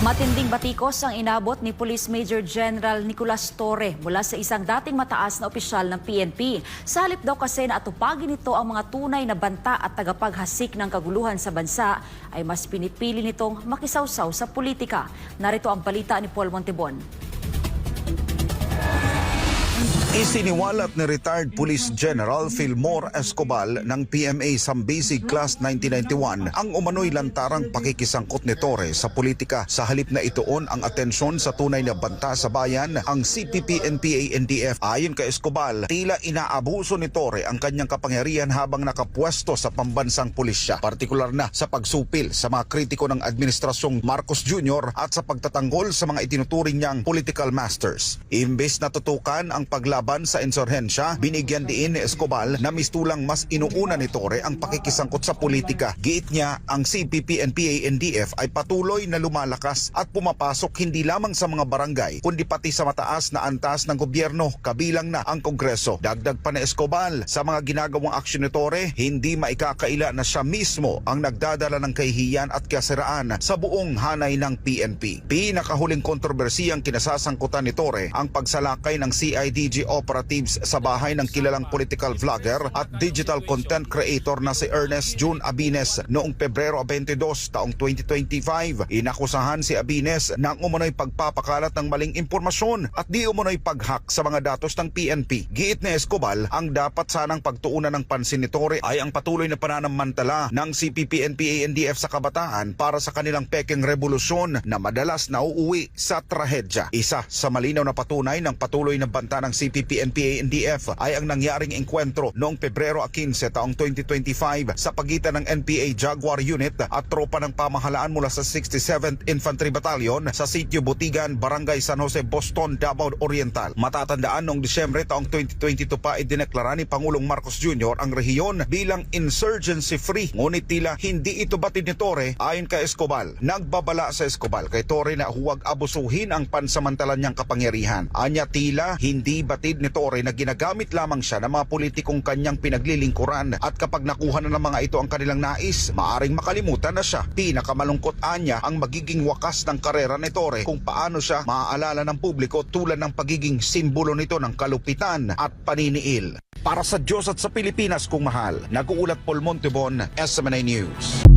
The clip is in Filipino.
Matinding batikos ang inabot ni Police Major General Nicolas Torre mula sa isang dating mataas na opisyal ng PNP. Sa halip daw kasi na atupagin nito ang mga tunay na banta at tagapaghasik ng kaguluhan sa bansa, ay mas pinipili nitong makisawsaw sa politika. Narito ang balita ni Paul Montebon. Isiniwalat ni retired Police General Fillmore Escobal ng PMA Zambezi Class 1991 ang umano'y lantarang pakikisangkot ni Torre sa politika. Sa halip na ituon ang atensyon sa tunay na banta sa bayan, ang CPP-NPA-NDF. Ayon kay Escobal, tila inaabuso ni Torre ang kanyang kapangyarihan habang nakapwesto sa pambansang pulisya, partikular na sa pagsupil sa mga kritiko ng Administrasyong Marcos Jr. at sa pagtatanggol sa mga itinuturing niyang political masters. Imbes na tutukan ang paglaban sa insurhensya, binigyan diin ni Escobal na mistulang mas inuuna ni Torre ang pakikisangkot sa politika. Giit niya, ang CPP-NPA-NDF ay patuloy na lumalakas at pumapasok hindi lamang sa mga barangay, kundi pati sa mataas na antas ng gobyerno, kabilang na ang Kongreso. Dagdag pa ni Escobal, sa mga ginagawang aksyon ni Torre, hindi maikakaila na siya mismo ang nagdadala ng kahihiyan at kasiraan sa buong hanay ng PNP. Pinakahuling kontrobersiyang kinasasangkutan ni Torre ang pagsalakay ng CIDG operatives sa bahay ng kilalang political vlogger at digital content creator na si Ernest June Abines noong Pebrero 22 taong 2025. Inakusahan si Abines ng umano'y pagpapakalat ng maling impormasyon at di umano'y paghack sa mga datos ng PNP. Giit ni Escobal, ang dapat sanang pagtuunan ng pansin ni Torre ay ang patuloy na pananamantala ng CPP-NPA-NDF sa kabataan para sa kanilang pekeng revolusyon na madalas nauuwi sa trahedya. Isa sa malinaw na patunay ng patuloy na banta ng CPP-NPA-NDF ay ang nangyaring engkwentro noong Pebrero 15 taong 2025 sa pagitan ng NPA Jaguar Unit at tropa ng pamahalaan mula sa 67th Infantry Battalion sa Sitio Butigan, Barangay San Jose, Boston, Davao Oriental. Matatandaan noong Disyembre taong 2022 pa idineklara ni Pangulong Marcos Jr. ang rehiyon bilang insurgency-free. Ngunit tila hindi ito batid ni Torre. Ayon kay Escobal, nagbabala sa Escobal kay Torre na huwag abusuhin ang pansamantalan niyang kapangyarihan. Anya tila hindi batid ni Torre na ginagamit lamang siya ng mga politikong kanyang pinaglilingkuran at kapag nakuha na ng mga ito ang kanilang nais, maaring makalimutan na siya. Pinakamalungkot anya ang magiging wakas ng karera ni Torre kung paano siya maaalala ng publiko tulad ng pagiging simbolo nito ng kalupitan at paniniil. Para sa Diyos at sa Pilipinas kung mahal, nag-uulat Paul Montebon, SMNA News.